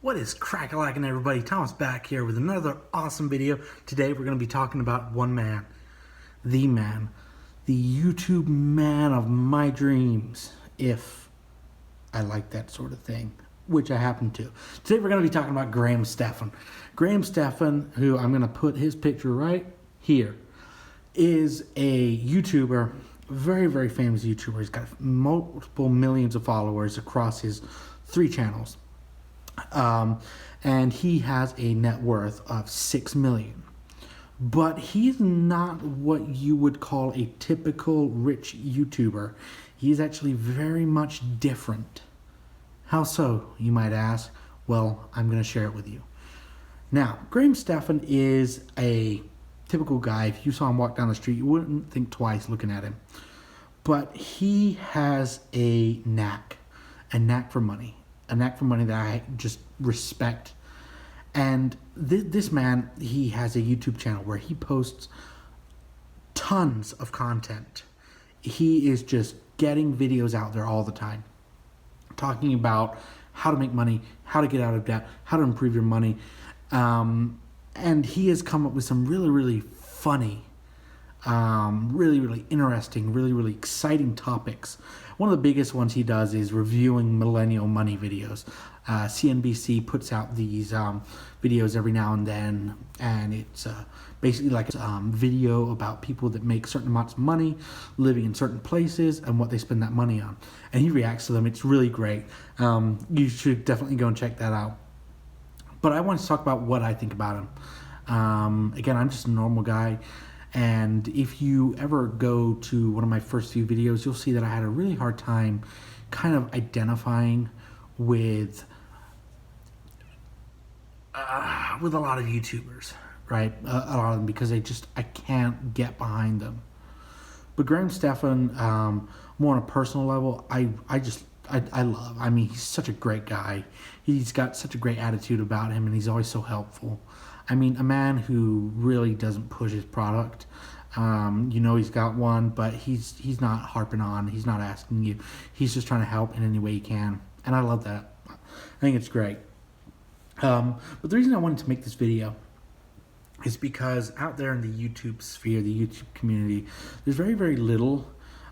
What is crack-a-lackin' everybody? Thomas back here with another awesome video. Today we're going to be talking about one man, the YouTube man of my dreams, if I like that sort of thing, which I happen to. Today we're going to be talking about Stephan. Stephan, who I'm going to put his picture right here, is a YouTuber, very, very famous YouTuber. He's got multiple millions of followers across his 3 channels. And he has a net worth of 6 million. But he's not what you would call a typical rich YouTuber. He's actually very much different. How so, you might ask? Well, I'm going to share it with you. Now, Stephan is a typical guy. If you saw him walk down the street, you wouldn't think twice looking at him. But he has a knack for money. A knack for money that I just respect. And this man, he has a YouTube channel where he posts tons of content. He is just getting videos out there all the time, talking about how to make money, how to get out of debt, how to improve your money. And he has come up with some really, really funny, really, really interesting, really, really exciting topics. One of the biggest ones he does is reviewing millennial money videos. CNBC puts out these videos every now and then, and it's basically like a video about people that make certain amounts of money, living in certain places, and what they spend that money on. And he reacts to them. It's really great. You should definitely go and check that out. But I want to talk about what I think about him. Again, I'm just a normal guy. And if you ever go to one of my first few videos, you'll see that I had a really hard time kind of identifying with a lot of YouTubers, right? A lot of them, because I can't get behind them. But Stephan, more on a personal level, I love. I mean, he's such a great guy. He's got such a great attitude about him, and he's always so helpful. I mean, a man who really doesn't push his product. He's got one, but he's not harping on. He's not asking you. He's just trying to help in any way he can. And I love that. I think it's great. But the reason I wanted to make this video is because out there in the YouTube sphere, the YouTube community, there's very, very little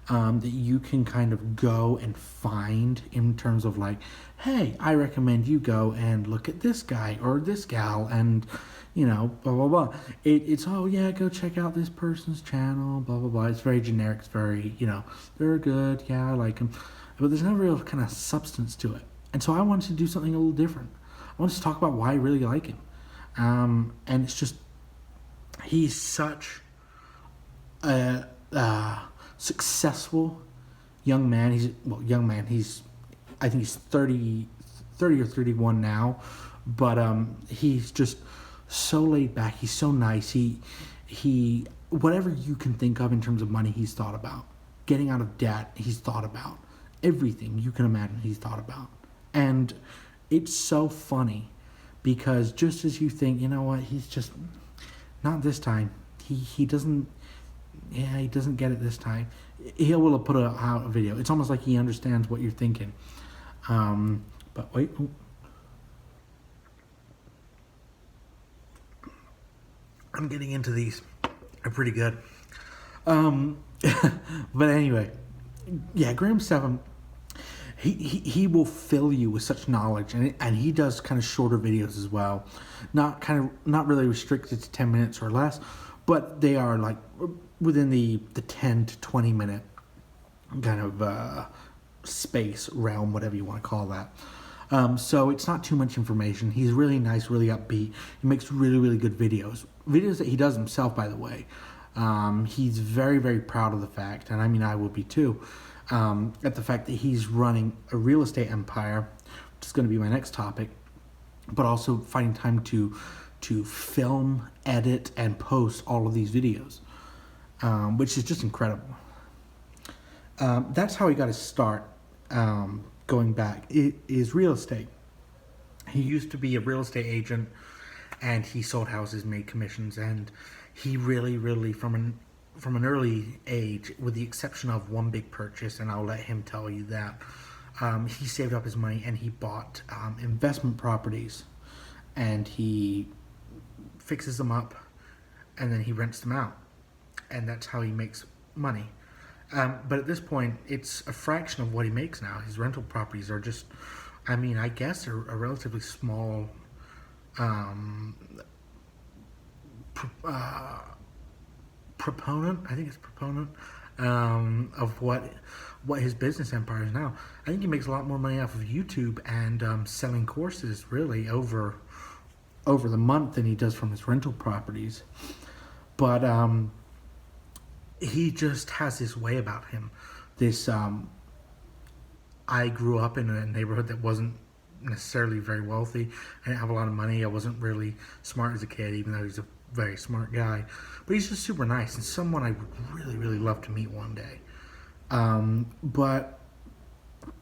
that you can kind of go and find in terms of like, hey, I recommend you go and look at this guy or this gal and, blah, blah, blah. It's, oh, yeah, go check out this person's channel, blah, blah, blah. It's very generic. It's very, they're good. Yeah, I like them. But there's no real kind of substance to it. And so I wanted to do something a little different. I wanted to talk about why I really like him. And it's just, he's such a successful young man. I think he's 30 or 31 now, but he's just so laid back. He's so nice. He whatever you can think of in terms of money, he's thought about. Getting out of debt, he's thought about. Everything you can imagine, he's thought about. And it's so funny because just as you think, you know what, he's just not this time. He doesn't get it this time. He will put out a video. It's almost like he understands what you're thinking. But wait. Ooh. I'm getting into these. They're pretty good. But anyway, yeah, Stephan, he will fill you with such knowledge, and he does kind of shorter videos as well. Not really restricted to 10 minutes or less, but they are like within the 10 to 20 minute kind of space, realm, whatever you want to call that. So it's not too much information. He's really nice, really upbeat. He makes really, really good videos. Videos that he does himself, by the way. He's very, very proud of the fact, and I mean I will be too, at the fact that he's running a real estate empire, which is going to be my next topic, but also finding time to film, edit, and post all of these videos, which is just incredible. That's how he got his start. Going back, it is real estate. He used to be a real estate agent, and he sold houses, made commissions, and he really, really, from an early age, with the exception of one big purchase, and I'll let him tell you that, he saved up his money and he bought investment properties, and he fixes them up, and then he rents them out, and that's how he makes money. But at this point, it's a fraction of what he makes now. His rental properties are just, I mean, I guess a relatively small proponent. I think it's proponent of what his business empire is now. I think he makes a lot more money off of YouTube and selling courses really over the month than he does from his rental properties. But he just has this way about him. This I grew up in a neighborhood that wasn't necessarily very wealthy. I didn't have a lot of money. I wasn't really smart as a kid, even though he's a very smart guy. But he's just super nice and someone I would really, really love to meet one day. But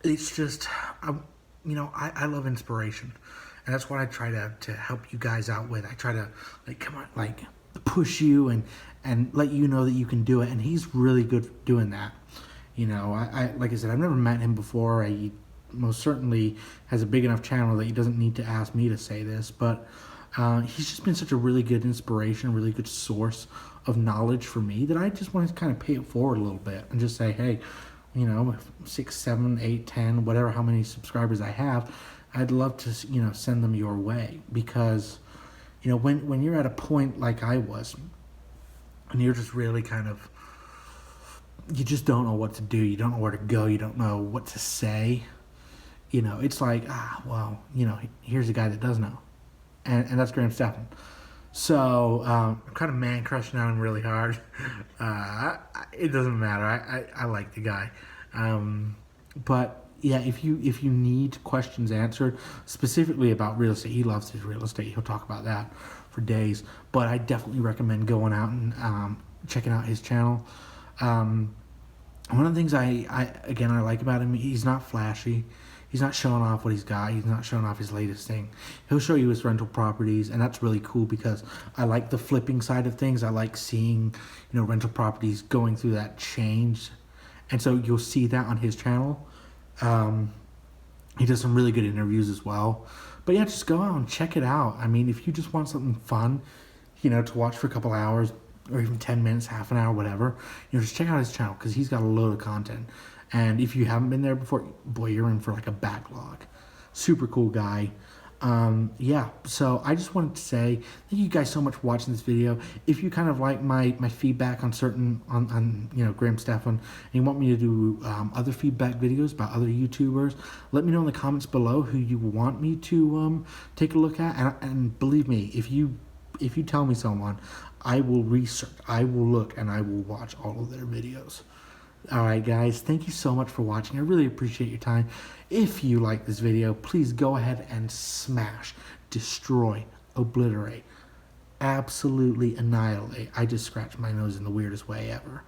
it's just, I love inspiration. And that's what I try to help you guys out with. I try to, push you and let you know that you can do it. And he's really good at doing that. I like I said, I've never met him before. He most certainly has a big enough channel that he doesn't need to ask me to say this. But he's just been such a really good inspiration, really good source of knowledge for me that I just want to kind of pay it forward a little bit and just say, hey, 6, 7, 8, 10, whatever, how many subscribers I have, I'd love to, send them your way. Because, when you're at a point like I was, and you're just really kind of, you just don't know what to do, you don't know where to go, you don't know what to say, it's like, here's a guy that does know. And that's Stephan. So I'm kind of man crushing on him really hard. It doesn't matter. I like the guy. But yeah, if you need questions answered specifically about real estate, he loves his real estate. He'll talk about that for days. But I definitely recommend going out and checking out his channel. One of the things I like about him, he's not flashy. He's not showing off what he's got. He's not showing off his latest thing. He'll show you his rental properties, and that's really cool because I like the flipping side of things. I like seeing, rental properties going through that change. And so you'll see that on his channel. He does some really good interviews as well. But yeah, just go out and check it out. I mean, if you just want something fun, to watch for a couple hours or even 10 minutes, half an hour, whatever, just check out his channel because he's got a load of content. And if you haven't been there before, boy, you're in for like a backlog. Super cool guy. Yeah, so I just wanted to say thank you guys so much for watching this video. If you kind of like my feedback on certain, on Stephan, and you want me to do other feedback videos about other YouTubers, let me know in the comments below who you want me to take a look at. And believe me, if you tell me someone, I will research, I will look, and I will watch all of their videos. Alright guys, thank you so much for watching. I really appreciate your time. If you like this video, please go ahead and smash, destroy, obliterate, absolutely annihilate. I just scratched my nose in the weirdest way ever.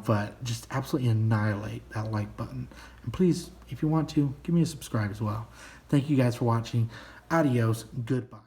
But just absolutely annihilate that like button. And please, if you want to, give me a subscribe as well. Thank you guys for watching. Adios. Goodbye.